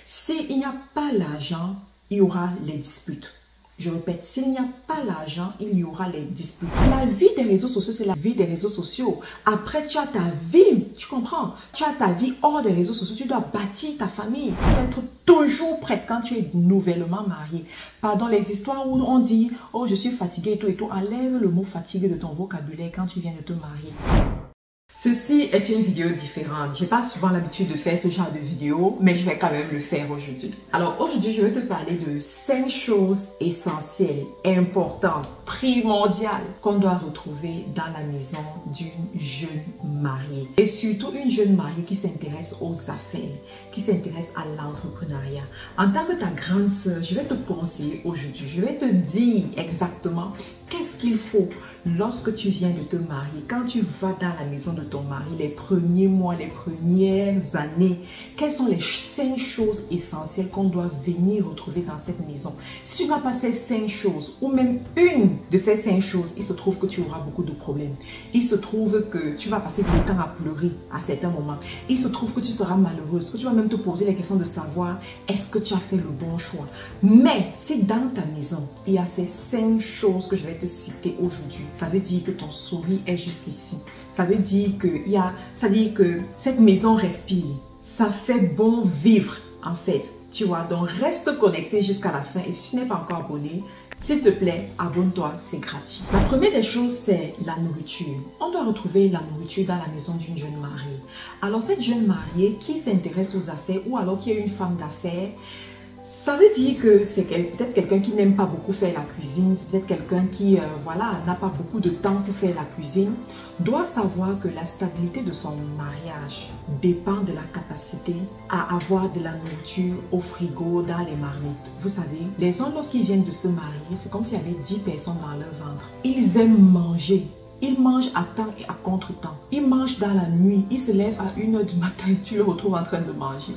S'il n'y a pas l'argent, il y aura les disputes. Je répète, s'il n'y a pas l'argent, il y aura les disputes. La vie des réseaux sociaux, c'est la vie des réseaux sociaux. Après, tu as ta vie, tu comprends? Tu as ta vie hors des réseaux sociaux. Tu dois bâtir ta famille. Tu dois être toujours prête quand tu es nouvellement marié. Pardon, les histoires où on dit « Oh, je suis fatiguée et tout », enlève le mot « fatigue » de ton vocabulaire quand tu viens de te marier. Ceci est une vidéo différente. Je n'ai pas souvent l'habitude de faire ce genre de vidéo, mais je vais quand même le faire aujourd'hui. Alors aujourd'hui, je vais te parler de 5 choses essentielles, importantes, primordiales qu'on doit retrouver dans la maison d'une jeune mariée. Et surtout une jeune mariée qui s'intéresse aux affaires, qui s'intéresse à l'entrepreneuriat. En tant que ta grande sœur, je vais te conseiller aujourd'hui. Je vais te dire exactement qu'est-ce qu'il faut lorsque tu viens de te marier, quand tu vas dans la maison de ton mari, les premiers mois, les premières années, quelles sont les 5 choses essentielles qu'on doit venir retrouver dans cette maison? Si tu n'as pas ces 5 choses, ou même une de ces 5 choses, il se trouve que tu auras beaucoup de problèmes. Il se trouve que tu vas passer du temps à pleurer à certains moments. Il se trouve que tu seras malheureuse, que tu vas même te poser la question de savoir est-ce que tu as fait le bon choix. Mais si dans ta maison, il y a ces 5 choses que je vais te citer aujourd'hui, ça veut dire que ton sourire est jusqu'ici. Ça veut dire que cette maison respire. Ça fait bon vivre en fait. Tu vois, donc reste connecté jusqu'à la fin. Et si tu n'es pas encore abonné, s'il te plaît, abonne-toi, c'est gratuit. La première des choses, c'est la nourriture. On doit retrouver la nourriture dans la maison d'une jeune mariée. Alors cette jeune mariée qui s'intéresse aux affaires ou alors qui est une femme d'affaires, ça veut dire que c'est peut-être quelqu'un qui n'aime pas beaucoup faire la cuisine, c'est peut-être quelqu'un qui n'a pas beaucoup de temps pour faire la cuisine, doit savoir que la stabilité de son mariage dépend de la capacité à avoir de la nourriture au frigo, dans les marmites. Vous savez, les gens lorsqu'ils viennent de se marier, c'est comme s'il y avait 10 personnes dans leur ventre. Ils aiment manger. Ils mangent à temps et à contre-temps. Ils mangent dans la nuit. Ils se lèvent à 1 h du matin et tu le retrouves en train de manger.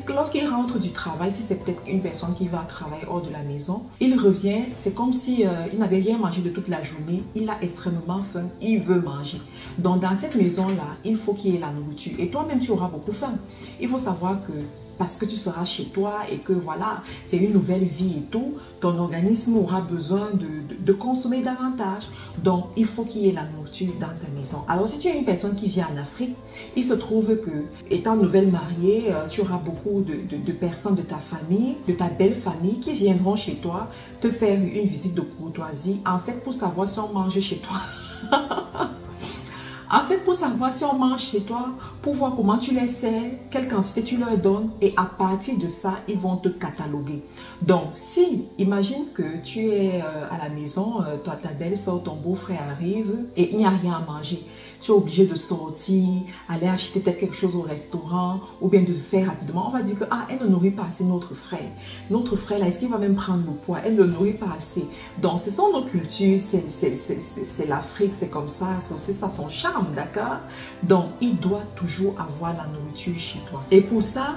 Lorsqu'il rentre du travail, si c'est peut-être une personne qui va travailler hors de la maison, il revient, c'est comme si il n'avait rien mangé de toute la journée. Il a extrêmement faim. Il veut manger. Donc dans cette maison-là, il faut qu'il y ait la nourriture. Et toi-même, tu auras beaucoup faim. Il faut savoir que parce que tu seras chez toi et que voilà, c'est une nouvelle vie et tout, ton organisme aura besoin de consommer davantage. Donc, il faut qu'il y ait la nourriture dans ta maison. Alors, si tu es une personne qui vient en Afrique, il se trouve que, étant nouvelle mariée, tu auras beaucoup de personnes de ta famille, de ta belle famille qui viendront chez toi te faire une visite de courtoisie. En fait, pour savoir si on mange chez toi. En fait, pour savoir si on mange chez toi, pour voir comment tu les sers, quelle quantité tu leur donnes et à partir de ça, ils vont te cataloguer. Donc, si, imagine que tu es à la maison, toi, ta belle-sœur, ton beau-frère arrive et il n'y a rien à manger. Tu es obligé de sortir, aller acheter peut-être quelque chose au restaurant ou bien de faire rapidement. On va dire que, ah, elle ne nourrit pas assez notre frère. Notre frère, là, est-ce qu'il va même prendre le poids? Elle ne le nourrit pas assez. Donc, ce sont nos cultures, c'est l'Afrique, c'est comme ça, c'est aussi ça son charme, d'accord? Donc, il doit toujours avoir la nourriture chez toi. Et pour ça,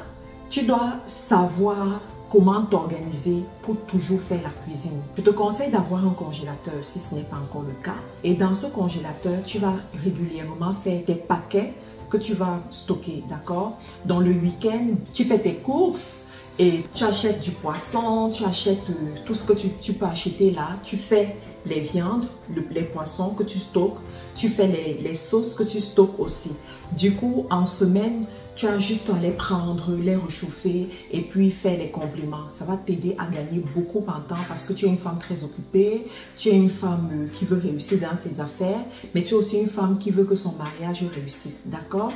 tu dois savoir comment t'organiser pour toujours faire la cuisine. Je te conseille d'avoir un congélateur si ce n'est pas encore le cas. Et dans ce congélateur, tu vas régulièrement faire tes paquets que tu vas stocker, d'accord? Dans le week-end, tu fais tes courses et tu achètes du poisson, tu achètes tout ce que tu peux acheter là. Tu fais les viandes, les poissons que tu stockes, tu fais les sauces que tu stockes aussi. Du coup, en semaine, tu as juste à les prendre, les réchauffer et puis faire les compléments. Ça va t'aider à gagner beaucoup en temps parce que tu es une femme très occupée, tu es une femme qui veut réussir dans ses affaires, mais tu es aussi une femme qui veut que son mariage réussisse, d'accord?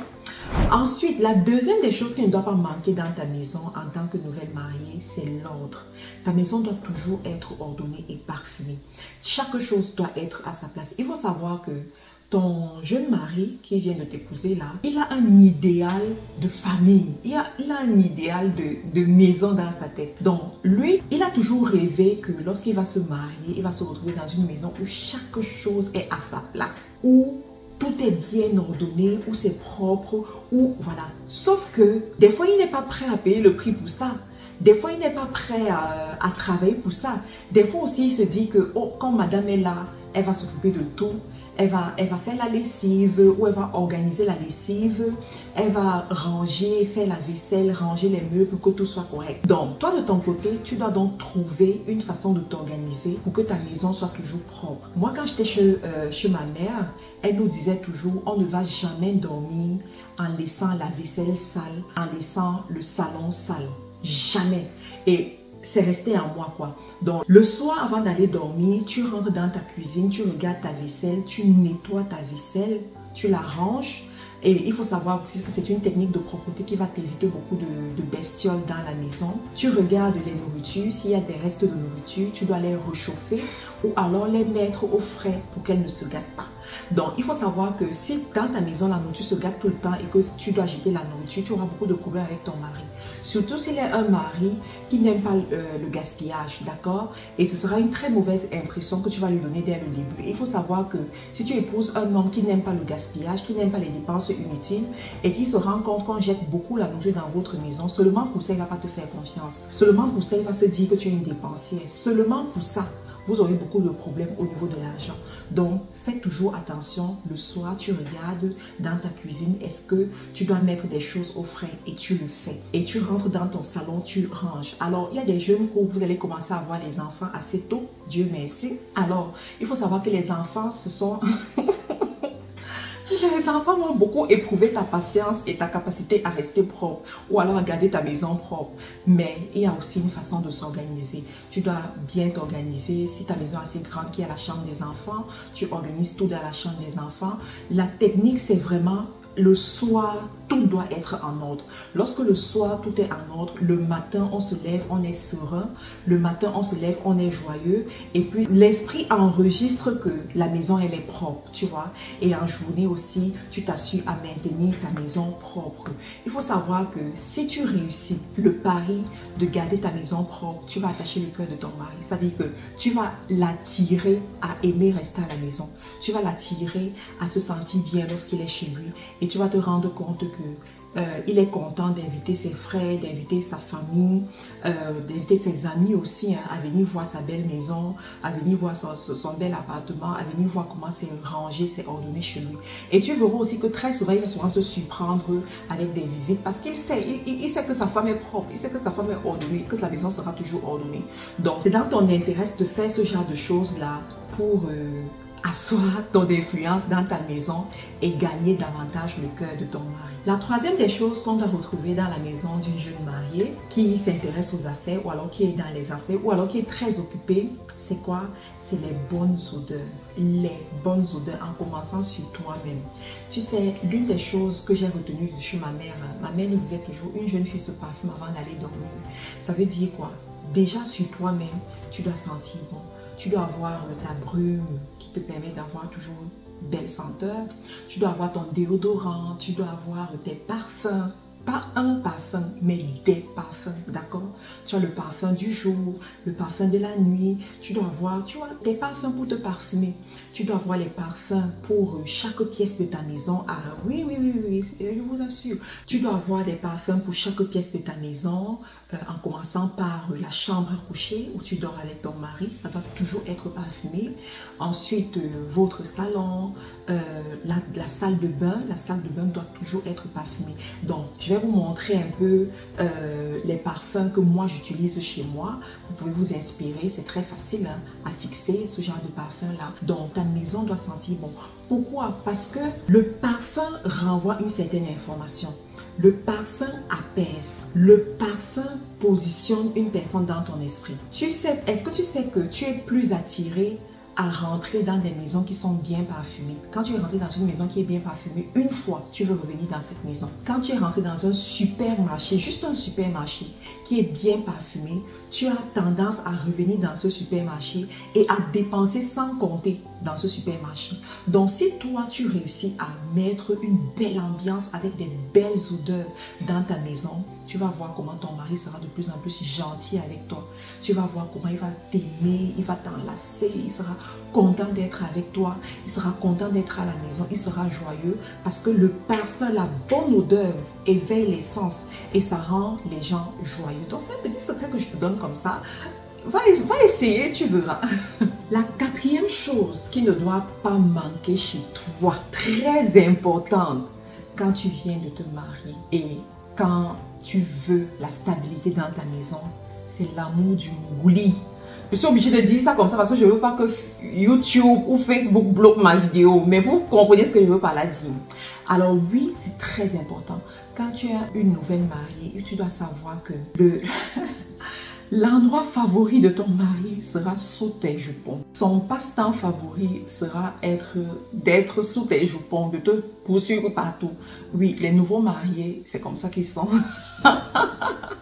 Ensuite, la deuxième des choses qui ne doit pas manquer dans ta maison en tant que nouvelle mariée, c'est l'ordre. Ta maison doit toujours être ordonnée et parfumée. Chaque chose doit être à sa place. Il faut savoir que ton jeune mari qui vient de t'épouser là, il a un idéal de famille, il a un idéal de maison dans sa tête. Donc lui, il a toujours rêvé que lorsqu'il va se marier, il va se retrouver dans une maison où chaque chose est à sa place, où tout est bien ordonné, où c'est propre, où voilà. Sauf que des fois, il n'est pas prêt à payer le prix pour ça. Des fois, il n'est pas prêt à travailler pour ça. Des fois aussi, il se dit que oh, quand madame est là, elle va s'occuper de tout. elle va faire la lessive ou elle va organiser la lessive, elle va ranger, faire la vaisselle, ranger les meubles pour que tout soit correct. Donc, toi de ton côté, tu dois donc trouver une façon de t'organiser pour que ta maison soit toujours propre. Moi, quand j'étais chez ma mère, elle nous disait toujours, on ne va jamais dormir en laissant la vaisselle sale, en laissant le salon sale. Jamais. Et c'est resté en moi, quoi. Donc, le soir, avant d'aller dormir, tu rentres dans ta cuisine, tu regardes ta vaisselle, tu nettoies ta vaisselle, tu la ranges. Et il faut savoir aussi que c'est une technique de propreté qui va t'éviter beaucoup de bestioles dans la maison. Tu regardes les nourritures, s'il y a des restes de nourriture, tu dois les réchauffer ou alors les mettre au frais pour qu'elles ne se gâtent pas. Donc, il faut savoir que si dans ta maison, la nourriture se gâte tout le temps et que tu dois jeter la nourriture, tu auras beaucoup de problèmes avec ton mari. Surtout s'il est un mari qui n'aime pas le gaspillage, d'accord? Et ce sera une très mauvaise impression que tu vas lui donner dès le début. Et il faut savoir que si tu épouses un homme qui n'aime pas le gaspillage, qui n'aime pas les dépenses inutiles et qui se rend compte qu'on jette beaucoup la nourriture dans votre maison, seulement pour ça, il ne va pas te faire confiance. Seulement pour ça, il va se dire que tu es une dépensière. Seulement pour ça, vous aurez beaucoup de problèmes au niveau de l'argent. Donc, faites toujours attention. Le soir, tu regardes dans ta cuisine, est-ce que tu dois mettre des choses au frais et tu le fais. Et tu rentres dans ton salon, tu ranges. Alors, il y a des jeunes couples, vous allez commencer à avoir les enfants assez tôt, Dieu merci. Alors, il faut savoir que les enfants, ce sont... Les enfants vont beaucoup éprouver ta patience et ta capacité à rester propre ou alors à garder ta maison propre. Mais il y a aussi une façon de s'organiser. Tu dois bien t'organiser. Si ta maison est assez grande qu'il y a la chambre des enfants, tu organises tout dans la chambre des enfants. La technique, c'est vraiment le soir, tout doit être en ordre. Lorsque le soir, tout est en ordre, le matin, on se lève, on est serein. Le matin, on se lève, on est joyeux. Et puis, l'esprit enregistre que la maison, elle est propre, tu vois. Et en journée aussi, tu t'assures à maintenir ta maison propre. Il faut savoir que si tu réussis le pari de garder ta maison propre, tu vas attacher le cœur de ton mari. C'est-à-dire que tu vas l'attirer à aimer rester à la maison. Tu vas l'attirer à se sentir bien lorsqu'il est chez lui. Et tu vas te rendre compte que il est content d'inviter ses frères, d'inviter sa famille, d'inviter ses amis aussi à venir voir sa belle maison, à venir voir son bel appartement, à venir voir comment c'est rangé, c'est ordonné chez lui. Et tu verras aussi que très souvent, il va souvent te surprendre avec des visites parce qu'il sait, il sait que sa femme est propre, il sait que sa femme est ordonnée, que la maison sera toujours ordonnée. Donc, c'est dans ton intérêt de faire ce genre de choses-là pour... asseoir ton influence dans ta maison et gagner davantage le cœur de ton mari. La troisième des choses qu'on doit retrouver dans la maison d'une jeune mariée qui s'intéresse aux affaires ou alors qui est dans les affaires ou alors qui est très occupée, c'est quoi? C'est les bonnes odeurs. Les bonnes odeurs en commençant sur toi-même. Tu sais, l'une des choses que j'ai retenues de chez ma mère nous disait toujours une jeune fille se parfume avant d'aller dormir. Ça veut dire quoi? Déjà sur toi-même, tu dois sentir bon. Tu dois avoir ta brume qui te permet d'avoir toujours une belle senteur. Tu dois avoir ton déodorant, tu dois avoir tes parfums. Pas un parfum, mais des parfums, d'accord? Tu as le parfum du jour, le parfum de la nuit. Tu dois avoir, tu vois, des parfums pour te parfumer. Tu dois avoir les parfums pour chaque pièce de ta maison. Ah oui, je vous assure. Tu dois avoir des parfums pour chaque pièce de ta maison, en commençant par la chambre à coucher où tu dors avec ton mari. Ça doit toujours être parfumé. Ensuite, votre salon, la salle de bain. La salle de bain doit toujours être parfumée. Donc, je vais vous montrer un peu les parfums que moi j'utilise chez moi. Vous pouvez vous inspirer, c'est très facile hein, à fixer ce genre de parfum là. Donc ta maison doit sentir bon. Pourquoi? Parce que le parfum renvoie une certaine information. Le parfum apaise. Le parfum positionne une personne dans ton esprit. Tu sais, est-ce que tu sais que tu es plus attiré à rentrer dans des maisons qui sont bien parfumées? Quand tu es rentré dans une maison qui est bien parfumée, une fois, tu veux revenir dans cette maison. Quand tu es rentré dans un supermarché, juste un supermarché qui est bien parfumé, tu as tendance à revenir dans ce supermarché et à dépenser sans compter dans ce supermarché. Donc, si toi, tu réussis à mettre une belle ambiance avec des belles odeurs dans ta maison, tu vas voir comment ton mari sera de plus en plus gentil avec toi. Tu vas voir comment il va t'aimer, il va t'enlacer, il sera content d'être avec toi, il sera content d'être à la maison, il sera joyeux parce que le parfum, la bonne odeur éveille les sens et ça rend les gens joyeux. Donc, c'est un petit secret que je te donne comme ça. va essayer, tu verras. La quatrième chose qui ne doit pas manquer chez toi, très importante, quand tu viens de te marier et quand tu veux la stabilité dans ta maison, c'est l'amour du mouli. Je suis obligée de dire ça comme ça parce que je ne veux pas que YouTube ou Facebook bloque ma vidéo. Mais vous comprenez ce que je veux par là dire. Alors oui, c'est très important. Quand tu as une nouvelle mariée, tu dois savoir que l'endroit favori de ton mari sera sous tes jupons. Son passe-temps favori sera d'être sous tes jupons, de te poursuivre partout. Oui, les nouveaux mariés, c'est comme ça qu'ils sont.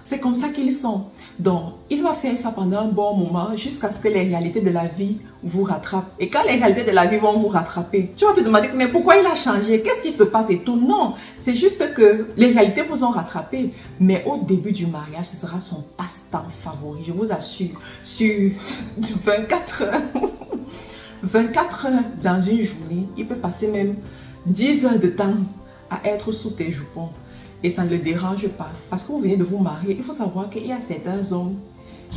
C'est comme ça qu'ils sont. Donc, il va faire ça pendant un bon moment jusqu'à ce que les réalités de la vie vous rattrapent. Et quand les réalités de la vie vont vous rattraper, tu vas te demander, mais pourquoi il a changé? Qu'est-ce qui se passe et tout? Non, c'est juste que les réalités vous ont rattrapé. Mais au début du mariage, ce sera son passe-temps favori. Je vous assure, sur 24 heures, 24 heures dans une journée, il peut passer même 10 heures de temps à être sous tes jupons. Et ça ne le dérange pas. Parce que vous venez de vous marier, il faut savoir qu'il y a certains hommes,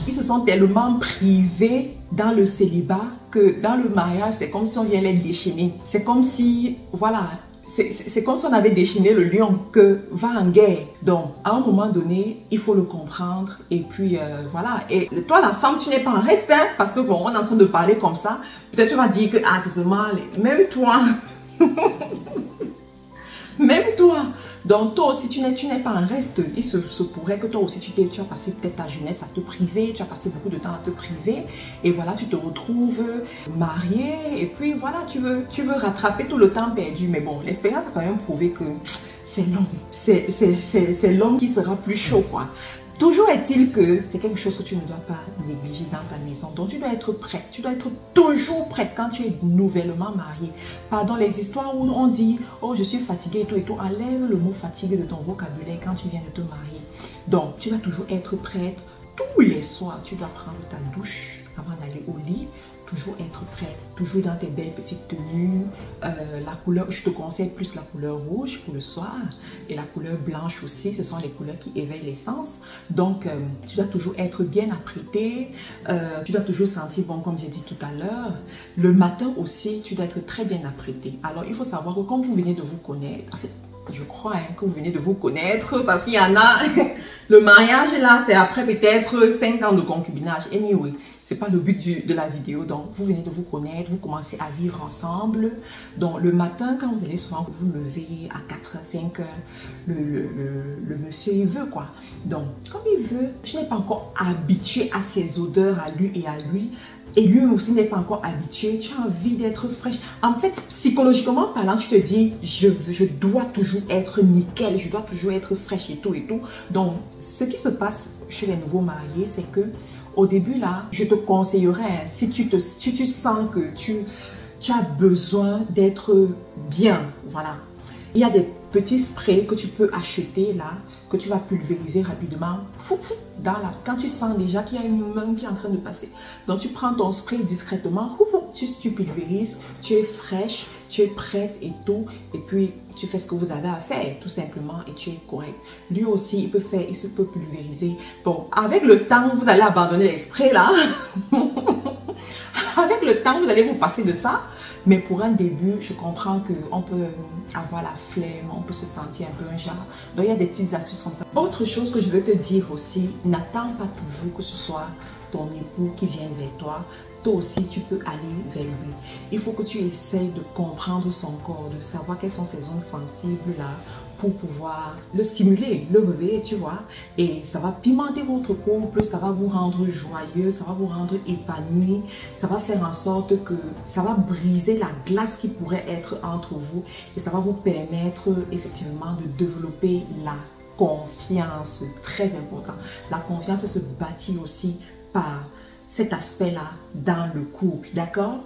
ils se sont tellement privés dans le célibat que dans le mariage, c'est comme si on vient les déchaîner. C'est comme si, voilà, c'est comme si on avait déchaîné le lion que va en guerre. Donc, à un moment donné, il faut le comprendre. Et puis, voilà. Et toi, la femme, tu n'es pas en reste, hein, parce que bon, on est en train de parler comme ça. Peut-être tu vas dire que, ah, c'est seulement, même toi. Même toi. Donc toi aussi, tu n'es pas en reste. Il se pourrait que toi aussi, tu as passé peut-être ta jeunesse à te priver, tu as passé beaucoup de temps à te priver. Et voilà, tu te retrouves marié. Et puis voilà, tu veux rattraper tout le temps perdu. Mais bon, l'expérience a quand même prouvé que c'est l'homme. C'est l'homme qui sera plus chaud, quoi. Toujours est-il que c'est quelque chose que tu ne dois pas négliger dans ta maison. Donc tu dois être prête. Tu dois être toujours prête quand tu es nouvellement mariée. Pardon, les histoires où on dit « Oh, je suis fatiguée et tout et tout », enlève le mot fatigue de ton vocabulaire quand tu viens de te marier. Donc, tu dois toujours être prête. Tous les soirs, tu dois prendre ta douche avant d'aller au lit. Toujours être prête, toujours dans tes belles petites tenues. La couleur, je te conseille plus la couleur rouge pour le soir et la couleur blanche aussi, ce sont les couleurs qui éveillent les sens. Donc, tu dois toujours être bien apprêtée, tu dois toujours sentir bon comme j'ai dit tout à l'heure. Le matin aussi, tu dois être très bien apprêtée. Alors, il faut savoir que quand vous venez de vous connaître, en fait, je crois que vous venez de vous connaître parce qu'il y en a, le mariage là, c'est après peut-être 5 ans de concubinage. Anyway. C'est pas le but de la vidéo. Donc, vous venez de vous connaître, vous commencez à vivre ensemble. Donc, le matin, quand vous allez souvent vous lever à 4h, 5h, le monsieur, il veut quoi. Donc, comme il veut, tu n'es pas encore habitué à ses odeurs, à lui et à lui. Et lui aussi n'est pas encore habitué. Tu as envie d'être fraîche. En fait, psychologiquement parlant, tu te dis, je dois toujours être nickel, je dois toujours être fraîche et tout et tout. Donc, ce qui se passe chez les nouveaux mariés, c'est que au début, là, je te conseillerais, si tu sens que tu as besoin d'être bien, voilà. Il y a des petits sprays que tu peux acheter là, que tu vas pulvériser rapidement. Quand tu sens déjà qu'il y a une main qui est en train de passer. Donc, tu prends ton spray discrètement, tu pulvérises, tu es fraîche, tu es prête et tout. Et puis, tu fais ce que vous avez à faire, tout simplement, et tu es correct. Lui aussi, il se peut pulvériser. Bon, avec le temps, vous allez abandonner les sprays là. Avec le temps, vous allez vous passer de ça. Mais pour un début, je comprends qu'on peut avoir la flemme, on peut se sentir un peu un genre. Donc, il y a des petites astuces comme ça. Autre chose que je veux te dire aussi, n'attends pas toujours que ce soit ton époux qui vienne vers toi. Toi aussi, tu peux aller vers lui. Il faut que tu essayes de comprendre son corps, de savoir quelles sont ses zones sensibles là, pour pouvoir le stimuler, le réveiller, tu vois. Et ça va pimenter votre couple, ça va vous rendre joyeux, ça va vous rendre épanoui, ça va faire en sorte que ça va briser la glace qui pourrait être entre vous et ça va vous permettre effectivement de développer la confiance, très important. La confiance se bâtit aussi par cet aspect-là dans le couple, d'accord?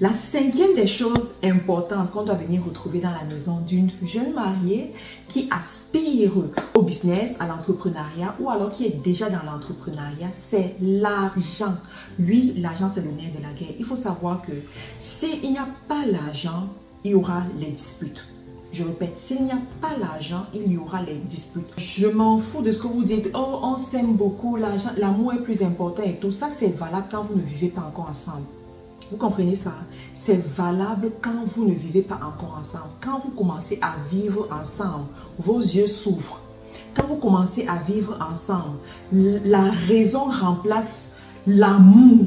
La cinquième des choses importantes qu'on doit venir retrouver dans la maison d'une jeune mariée qui aspire au business, à l'entrepreneuriat ou alors qui est déjà dans l'entrepreneuriat, c'est l'argent. Oui, l'argent, c'est le nerf de la guerre. Il faut savoir que s'il n'y a pas l'argent, il y aura les disputes. Je répète, s'il n'y a pas l'argent, il y aura les disputes. Je m'en fous de ce que vous dites. Oh, on s'aime beaucoup, l'argent, l'amour est plus important et tout. Ça, c'est valable quand vous ne vivez pas encore ensemble. Vous comprenez ça? C'est valable quand vous ne vivez pas encore ensemble. Quand vous commencez à vivre ensemble, vos yeux s'ouvrent. Quand vous commencez à vivre ensemble, la raison remplace l'amour,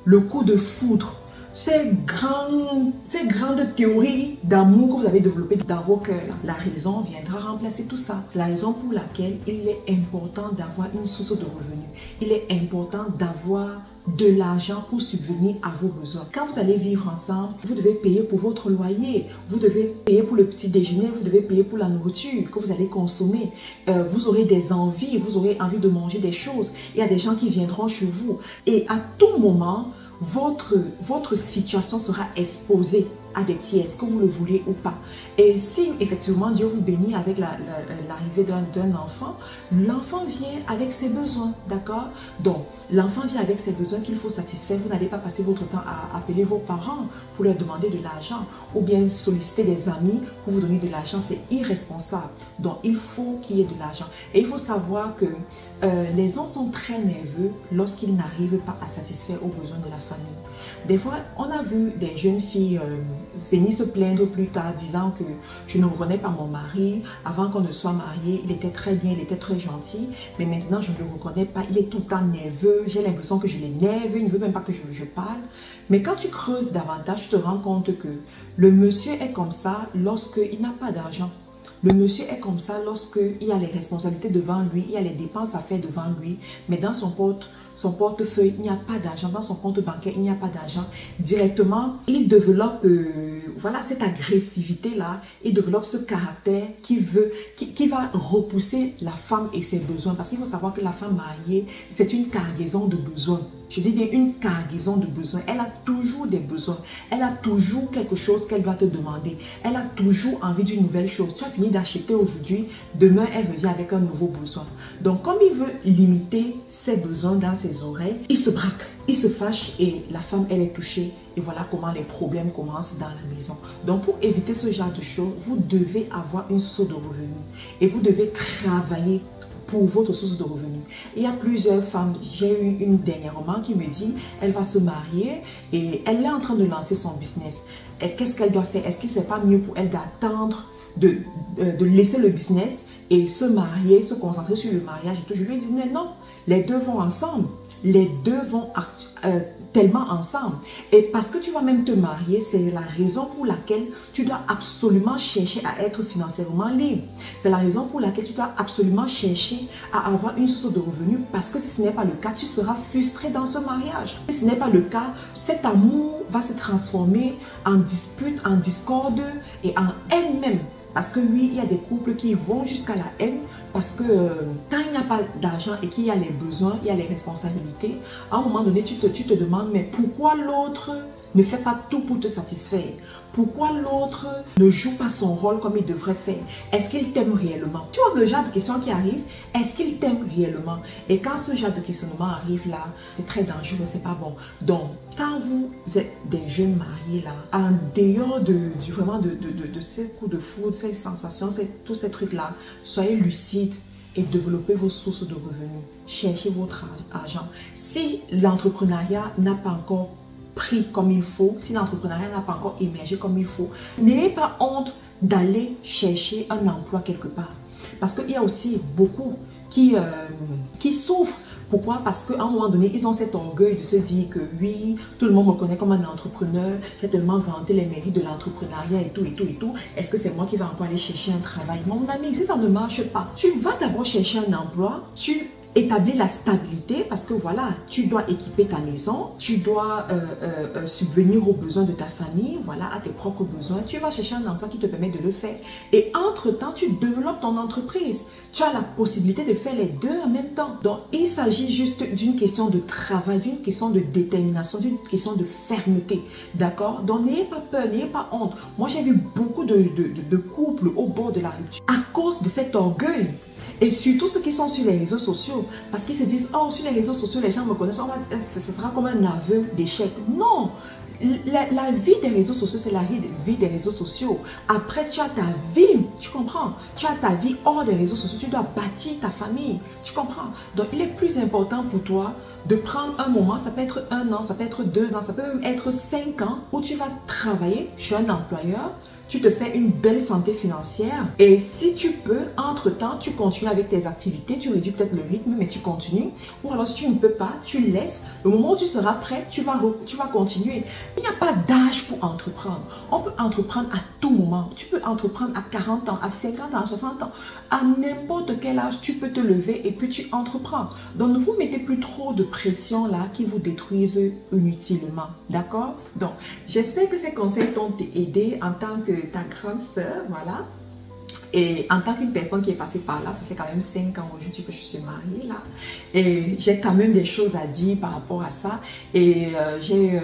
le coup de foudre. Ces grandes théories d'amour que vous avez développées dans vos cœurs, la raison viendra remplacer tout ça. C'est la raison pour laquelle il est important d'avoir une source de revenus. Il est important d'avoir de l'argent pour subvenir à vos besoins. Quand vous allez vivre ensemble, vous devez payer pour votre loyer, vous devez payer pour le petit déjeuner, vous devez payer pour la nourriture que vous allez consommer. Vous aurez des envies, vous aurez envie de manger des choses. Il y a des gens qui viendront chez vous. Et à tout moment, votre situation sera exposée à des tiers, que vous le voulez ou pas. Et si effectivement Dieu vous bénit avec l'arrivée d'un enfant, l'enfant vient avec ses besoins, d'accord? Donc, l'enfant vient avec ses besoins qu'il faut satisfaire. Vous n'allez pas passer votre temps à appeler vos parents pour leur demander de l'argent ou bien solliciter des amis pour vous donner de l'argent. C'est irresponsable. Donc, il faut qu'il y ait de l'argent. Et il faut savoir que les gens sont très nerveux lorsqu'ils n'arrivent pas à satisfaire aux besoins de la famille. Des fois, on a vu des jeunes filles venir se plaindre plus tard disant que je ne reconnais pas mon mari. Avant qu'on ne soit marié, il était très bien, il était très gentil. Mais maintenant, je ne le reconnais pas. Il est tout le temps nerveux. J'ai l'impression que je l'énerve. Il ne veut même pas que je parle. Mais quand tu creuses davantage, tu te rends compte que le monsieur est comme ça lorsqu'il n'a pas d'argent. Le monsieur est comme ça lorsqu'il y a les responsabilités devant lui, il y a les dépenses à faire devant lui, mais dans son portefeuille, il n'y a pas d'argent. Dans son compte bancaire, il n'y a pas d'argent. Directement, il développe voilà, cette agressivité-là. Il développe ce caractère qui va repousser la femme et ses besoins. Parce qu'il faut savoir que la femme mariée, c'est une cargaison de besoins. Je dis bien une cargaison de besoins. Elle a toujours des besoins. Elle a toujours quelque chose qu'elle doit te demander. Elle a toujours envie d'une nouvelle chose. Tu as fini d'acheter aujourd'hui, demain elle revient avec un nouveau besoin. Donc comme il veut limiter ses besoins dans ses oreilles, il se braque, il se fâche et la femme elle est touchée. Et voilà comment les problèmes commencent dans la maison. Donc pour éviter ce genre de choses, vous devez avoir une source de revenus. Et vous devez travailler pour votre source de revenus. Il y a plusieurs femmes, j'ai eu une dernièrement qui me dit, elle va se marier et elle est en train de lancer son business. Qu'est-ce qu'elle doit faire? Est-ce qu'il ne serait pas mieux pour elle d'attendre, de laisser le business et se marier, se concentrer sur le mariage et tout? Je lui ai dit, mais non, les deux vont ensemble. Les deux vont tellement ensemble. Et parce que tu vas même te marier, c'est la raison pour laquelle tu dois absolument chercher à être financièrement libre. C'est la raison pour laquelle tu dois absolument chercher à avoir une source de revenus. Parce que si ce n'est pas le cas, tu seras frustré dans ce mariage. Si ce n'est pas le cas, cet amour va se transformer en dispute, en discorde et en haine même. Parce que oui, il y a des couples qui vont jusqu'à la haine parce que quand il n'y a pas d'argent et qu'il y a les besoins, il y a les responsabilités, à un moment donné, tu te demandes, mais pourquoi l'autre ne fait pas tout pour te satisfaire? Pourquoi l'autre ne joue pas son rôle comme il devrait faire? Est-ce qu'il t'aime réellement? Tu vois le genre de questions qui arrivent, est-ce qu'il t'aime réellement? Et quand ce genre de questionnement arrive là, c'est très dangereux, c'est pas bon. Donc, quand vous êtes des jeunes mariés là, en dehors vraiment de ces coups de foudre, ces sensations, tous ces trucs là, soyez lucides et développez vos sources de revenus. Cherchez votre argent. Si l'entrepreneuriat n'a pas encore pris comme il faut, si l'entrepreneuriat n'a pas encore émergé comme il faut, n'ayez pas honte d'aller chercher un emploi quelque part. Parce qu'il y a aussi beaucoup qui souffrent. Pourquoi? Parce qu'à un moment donné, ils ont cet orgueil de se dire que oui, tout le monde me connaît comme un entrepreneur, j'ai tellement vanté les mérites de l'entrepreneuriat et tout, et tout, et tout. Est-ce que c'est moi qui vais encore aller chercher un travail? Mon ami, si ça ne marche pas, tu vas d'abord chercher un emploi, tu établir la stabilité parce que voilà, tu dois équiper ta maison, tu dois subvenir aux besoins de ta famille, voilà, à tes propres besoins. Tu vas chercher un emploi qui te permet de le faire. Et entre-temps, tu développes ton entreprise. Tu as la possibilité de faire les deux en même temps. Donc, il s'agit juste d'une question de travail, d'une question de détermination, d'une question de fermeté. D'accord? Donc, n'ayez pas peur, n'ayez pas honte. Moi, j'ai vu beaucoup de couples au bord de la rupture à cause de cet orgueil. Et surtout ceux qui sont sur les réseaux sociaux, parce qu'ils se disent, oh, sur les réseaux sociaux, les gens me connaissent, ce sera comme un aveu d'échec. Non! La vie des réseaux sociaux, c'est la vie des réseaux sociaux. Après, tu as ta vie, tu comprends? Tu as ta vie hors des réseaux sociaux, tu dois bâtir ta famille, tu comprends? Donc, il est plus important pour toi de prendre un moment, ça peut être 1 an, ça peut être 2 ans, ça peut même être 5 ans, où tu vas travailler chez un employeur, tu te fais une belle santé financière et si tu peux, entre-temps, tu continues avec tes activités, tu réduis peut-être le rythme, mais tu continues. Ou alors si tu ne peux pas, tu laisses. Le moment où tu seras prêt, tu vas continuer. Il n'y a pas d'âge pour entreprendre. On peut entreprendre à tout moment. Tu peux entreprendre à 40 ans, à 50 ans, à 60 ans. À n'importe quel âge, tu peux te lever et puis tu entreprends. Donc ne vous mettez plus trop de pression là qui vous détruisent inutilement. D'accord? Donc, j'espère que ces conseils t'ont aidé en tant que ta grande sœur, voilà. Et en tant qu'une personne qui est passée par là, ça fait quand même 5 ans aujourd'hui que je suis mariée là. Et j'ai quand même des choses à dire par rapport à ça. Et j'ai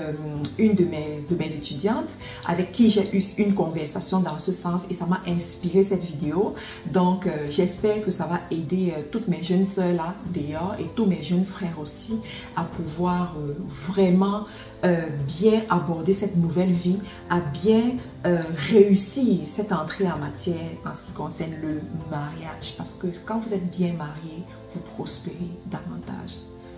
une de mes étudiantes avec qui j'ai eu une conversation dans ce sens et ça m'a inspiré cette vidéo. Donc j'espère que ça va aider toutes mes jeunes sœurs là d'ailleurs et tous mes jeunes frères aussi à pouvoir vraiment bien aborder cette nouvelle vie, à bien réussir cette entrée en matière en ce qui concerne le mariage. Parce que quand vous êtes bien marié, vous prospérez davantage.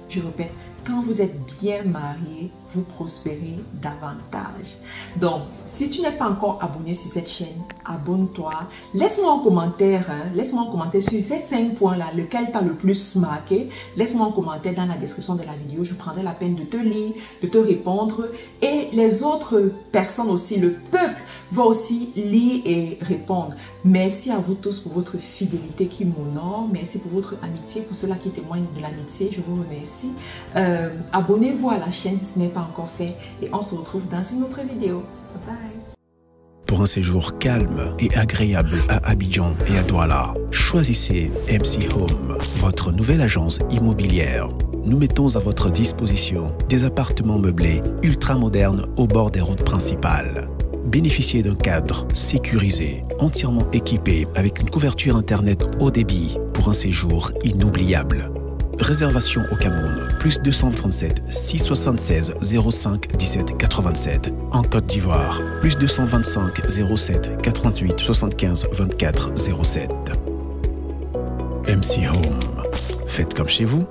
Je répète, quand vous êtes bien marié, vous prospérez davantage. Donc, si tu n'es pas encore abonné sur cette chaîne, abonne-toi. Laisse-moi un commentaire, laisse-moi un commentaire sur ces 5 points-là, lequel t'a le plus marqué. Laisse-moi un commentaire dans la description de la vidéo. Je prendrai la peine de te lire, de te répondre. Et les autres personnes aussi, le peuple, va aussi lire et répondre. Merci à vous tous pour votre fidélité qui m'honore. Merci pour votre amitié, pour ceux-là qui témoignent de l'amitié. Je vous remercie. Abonnez-vous à la chaîne si ce n'est pas encore fait. Et on se retrouve dans une autre vidéo. Bye bye. Pour un séjour calme et agréable à Abidjan et à Douala, choisissez MC Home, votre nouvelle agence immobilière. Nous mettons à votre disposition des appartements meublés ultra modernes au bord des routes principales. Bénéficiez d'un cadre sécurisé, entièrement équipé avec une couverture internet haut débit pour un séjour inoubliable. Réservation au Cameroun, plus 237 676 05 17 87. En Côte d'Ivoire, plus 225 07 88 75 24 07. MC Home. Faites comme chez vous.